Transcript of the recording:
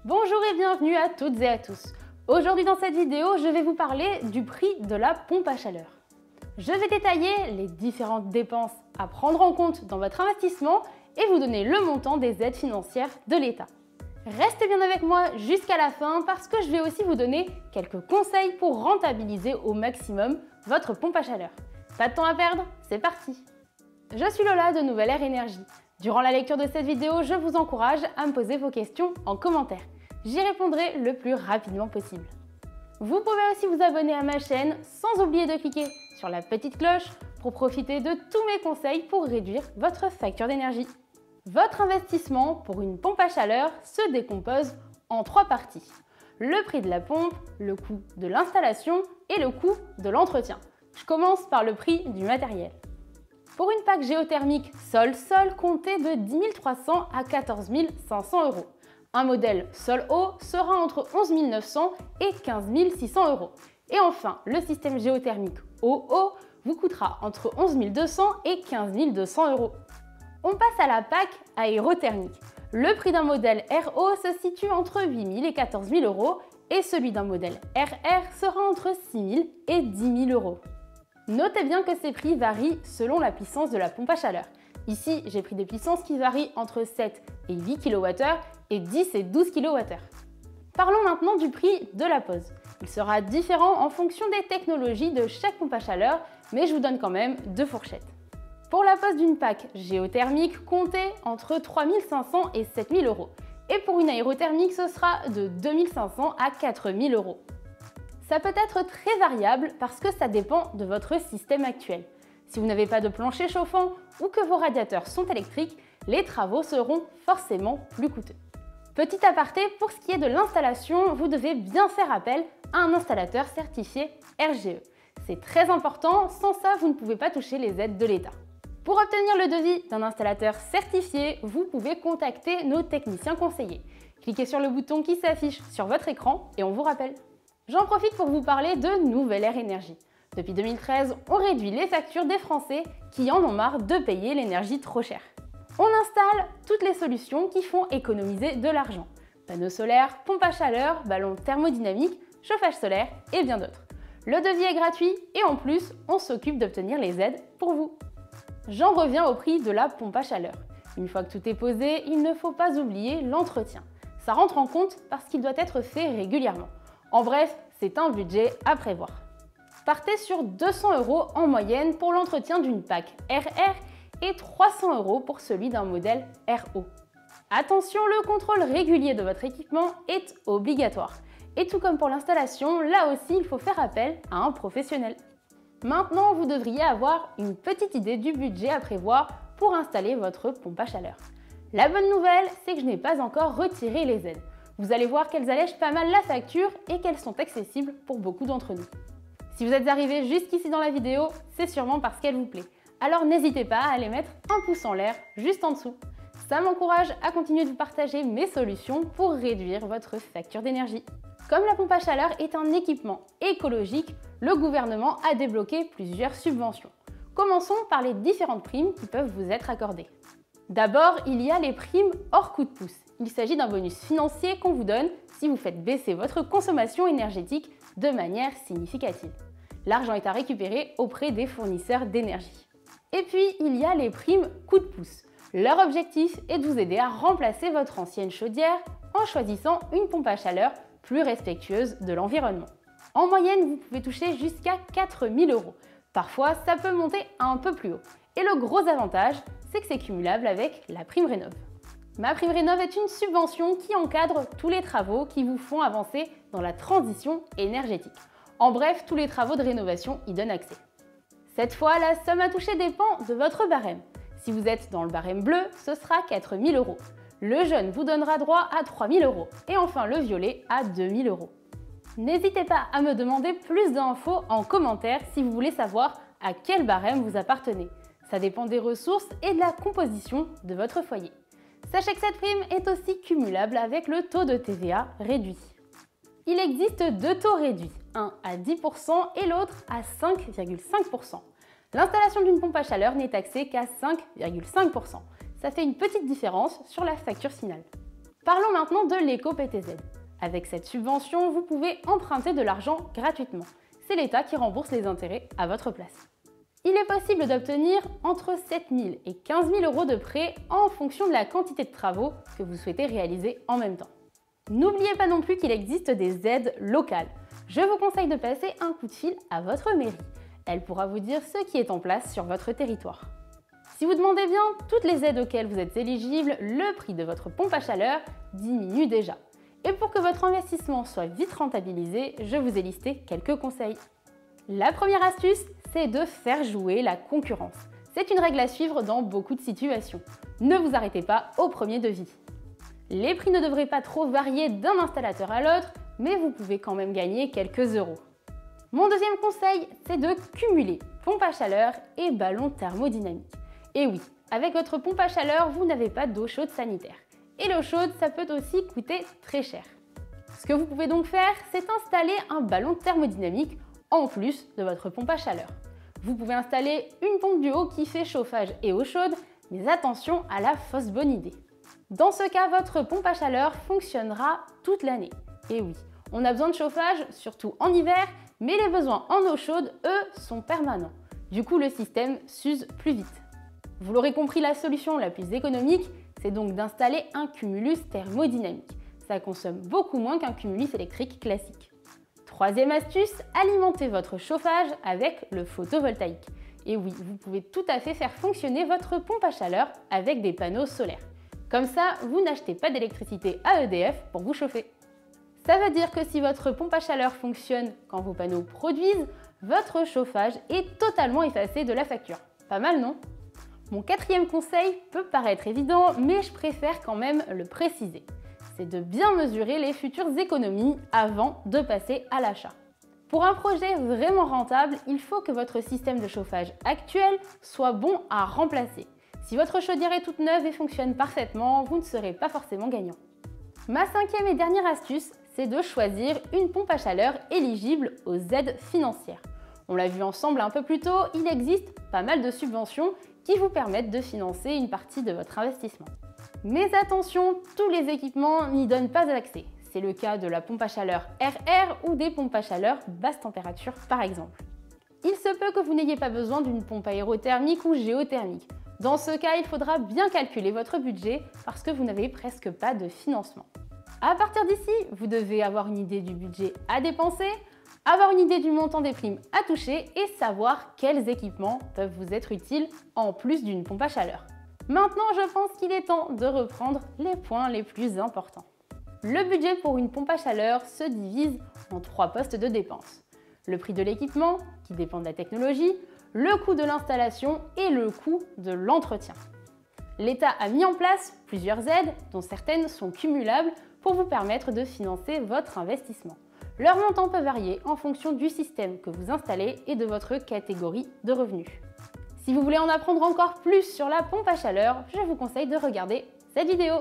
Bonjour et bienvenue à toutes et à tous. Aujourd'hui dans cette vidéo, je vais vous parler du prix de la pompe à chaleur. Je vais détailler les différentes dépenses à prendre en compte dans votre investissement et vous donner le montant des aides financières de l'État. Restez bien avec moi jusqu'à la fin parce que je vais aussi vous donner quelques conseils pour rentabiliser au maximum votre pompe à chaleur. Pas de temps à perdre, c'est parti! Je suis Lola de Nouvelle Air Énergie. Durant la lecture de cette vidéo, je vous encourage à me poser vos questions en commentaire. J'y répondrai le plus rapidement possible. Vous pouvez aussi vous abonner à ma chaîne sans oublier de cliquer sur la petite cloche pour profiter de tous mes conseils pour réduire votre facture d'énergie. Votre investissement pour une pompe à chaleur se décompose en 3 parties. Le prix de la pompe, le coût de l'installation et le coût de l'entretien. Je commence par le prix du matériel. Pour une PAC géothermique sol-sol, comptez de 10 300 à 14 500 €. Un modèle sol-eau sera entre 11 900 et 15 600 €. Et enfin, le système géothermique eau-eau vous coûtera entre 11 200 et 15 200 €. On passe à la PAC aérothermique. Le prix d'un modèle RO se situe entre 8 000 et 14 000 € et celui d'un modèle RR sera entre 6 000 et 10 000 €. Notez bien que ces prix varient selon la puissance de la pompe à chaleur. Ici, j'ai pris des puissances qui varient entre 7 et 8 kWh et 10 et 12 kWh. Parlons maintenant du prix de la pose. Il sera différent en fonction des technologies de chaque pompe à chaleur, mais je vous donne quand même 2 fourchettes. Pour la pose d'une PAC géothermique, comptez entre 3 500 et 7 000 €. Et pour une aérothermique, ce sera de 2 500 à 4 000 €. Ça peut être très variable parce que ça dépend de votre système actuel. Si vous n'avez pas de plancher chauffant ou que vos radiateurs sont électriques, les travaux seront forcément plus coûteux. Petit aparté, pour ce qui est de l'installation, vous devez bien faire appel à un installateur certifié RGE. C'est très important, sans ça, vous ne pouvez pas toucher les aides de l'État. Pour obtenir le devis d'un installateur certifié, vous pouvez contacter nos techniciens conseillers. Cliquez sur le bouton qui s'affiche sur votre écran et on vous rappelle. J'en profite pour vous parler de Nouvelle Air Énergie. Depuis 2013, on réduit les factures des Français qui en ont marre de payer l'énergie trop chère. On installe toutes les solutions qui font économiser de l'argent. Panneaux solaires, pompes à chaleur, ballons thermodynamiques, chauffage solaire et bien d'autres. Le devis est gratuit et en plus, on s'occupe d'obtenir les aides pour vous. J'en reviens au prix de la pompe à chaleur. Une fois que tout est posé, il ne faut pas oublier l'entretien. Ça rentre en compte parce qu'il doit être fait régulièrement. En bref, c'est un budget à prévoir. Partez sur 200 € en moyenne pour l'entretien d'une PAC RR et 300 € pour celui d'un modèle RO. Attention, le contrôle régulier de votre équipement est obligatoire. Et tout comme pour l'installation, là aussi il faut faire appel à un professionnel. Maintenant, vous devriez avoir une petite idée du budget à prévoir pour installer votre pompe à chaleur. La bonne nouvelle, c'est que je n'ai pas encore retiré les aides. Vous allez voir qu'elles allègent pas mal la facture et qu'elles sont accessibles pour beaucoup d'entre nous. Si vous êtes arrivé jusqu'ici dans la vidéo, c'est sûrement parce qu'elle vous plaît. Alors n'hésitez pas à aller mettre un pouce en l'air juste en dessous. Ça m'encourage à continuer de vous partager mes solutions pour réduire votre facture d'énergie. Comme la pompe à chaleur est un équipement écologique, le gouvernement a débloqué plusieurs subventions. Commençons par les différentes primes qui peuvent vous être accordées. D'abord, il y a les primes hors coup de pouce. Il s'agit d'un bonus financier qu'on vous donne si vous faites baisser votre consommation énergétique de manière significative. L'argent est à récupérer auprès des fournisseurs d'énergie. Et puis, il y a les primes coup de pouce. Leur objectif est de vous aider à remplacer votre ancienne chaudière en choisissant une pompe à chaleur plus respectueuse de l'environnement. En moyenne, vous pouvez toucher jusqu'à 4 000 €. Parfois, ça peut monter un peu plus haut. Et le gros avantage, c'est que c'est cumulable avec la prime Rénov'. Ma prime Rénov' est une subvention qui encadre tous les travaux qui vous font avancer dans la transition énergétique. En bref, tous les travaux de rénovation y donnent accès. Cette fois, la somme à toucher dépend de votre barème. Si vous êtes dans le barème bleu, ce sera 4 000 €. Le jaune vous donnera droit à 3 000 € et enfin le violet à 2 000 €. N'hésitez pas à me demander plus d'infos en commentaire si vous voulez savoir à quel barème vous appartenez. Ça dépend des ressources et de la composition de votre foyer. Sachez que cette prime est aussi cumulable avec le taux de TVA réduit. Il existe 2 taux réduits, un à 10% et l'autre à 5,5%. L'installation d'une pompe à chaleur n'est taxée qu'à 5,5%. Ça fait une petite différence sur la facture finale. Parlons maintenant de l'éco-PTZ. Avec cette subvention, vous pouvez emprunter de l'argent gratuitement. C'est l'État qui rembourse les intérêts à votre place. Il est possible d'obtenir entre 7 000 et 15 000 euros de prêt en fonction de la quantité de travaux que vous souhaitez réaliser en même temps. N'oubliez pas non plus qu'il existe des aides locales. Je vous conseille de passer un coup de fil à votre mairie. Elle pourra vous dire ce qui est en place sur votre territoire. Si vous demandez bien toutes les aides auxquelles vous êtes éligible, le prix de votre pompe à chaleur diminue déjà. Et pour que votre investissement soit vite rentabilisé, je vous ai listé quelques conseils. La première astuce, c'est de faire jouer la concurrence. C'est une règle à suivre dans beaucoup de situations. Ne vous arrêtez pas au premier devis. Les prix ne devraient pas trop varier d'un installateur à l'autre, mais vous pouvez quand même gagner quelques euros. Mon deuxième conseil, c'est de cumuler pompe à chaleur et ballon thermodynamique. Et oui, avec votre pompe à chaleur, vous n'avez pas d'eau chaude sanitaire. Et l'eau chaude, ça peut aussi coûter très cher. Ce que vous pouvez donc faire, c'est installer un ballon thermodynamique en plus de votre pompe à chaleur. Vous pouvez installer une pompe du haut qui fait chauffage et eau chaude, mais attention à la fausse bonne idée. Dans ce cas, votre pompe à chaleur fonctionnera toute l'année. Et oui, on a besoin de chauffage, surtout en hiver, mais les besoins en eau chaude, eux, sont permanents. Du coup, le système s'use plus vite. Vous l'aurez compris, la solution la plus économique, c'est donc d'installer un cumulus thermodynamique. Ça consomme beaucoup moins qu'un cumulus électrique classique. Troisième astuce, alimentez votre chauffage avec le photovoltaïque. Et oui, vous pouvez tout à fait faire fonctionner votre pompe à chaleur avec des panneaux solaires. Comme ça, vous n'achetez pas d'électricité à EDF pour vous chauffer. Ça veut dire que si votre pompe à chaleur fonctionne quand vos panneaux produisent, votre chauffage est totalement effacé de la facture. Pas mal, non? Mon quatrième conseil peut paraître évident, mais je préfère quand même le préciser. C'est de bien mesurer les futures économies avant de passer à l'achat. Pour un projet vraiment rentable, il faut que votre système de chauffage actuel soit bon à remplacer. Si votre chaudière est toute neuve et fonctionne parfaitement, vous ne serez pas forcément gagnant. Ma cinquième et dernière astuce, c'est de choisir une pompe à chaleur éligible aux aides financières. On l'a vu ensemble un peu plus tôt, il existe pas mal de subventions qui vous permettent de financer une partie de votre investissement. Mais attention, tous les équipements n'y donnent pas accès. C'est le cas de la pompe à chaleur RR ou des pompes à chaleur basse température par exemple. Il se peut que vous n'ayez pas besoin d'une pompe aérothermique ou géothermique. Dans ce cas, il faudra bien calculer votre budget parce que vous n'avez presque pas de financement. À partir d'ici, vous devez avoir une idée du budget à dépenser, avoir une idée du montant des primes à toucher et savoir quels équipements peuvent vous être utiles en plus d'une pompe à chaleur. Maintenant, je pense qu'il est temps de reprendre les points les plus importants. Le budget pour une pompe à chaleur se divise en 3 postes de dépenses. Le prix de l'équipement, qui dépend de la technologie, le coût de l'installation et le coût de l'entretien. L'État a mis en place plusieurs aides, dont certaines sont cumulables, pour vous permettre de financer votre investissement. Leur montant peut varier en fonction du système que vous installez et de votre catégorie de revenus. Si vous voulez en apprendre encore plus sur la pompe à chaleur, je vous conseille de regarder cette vidéo.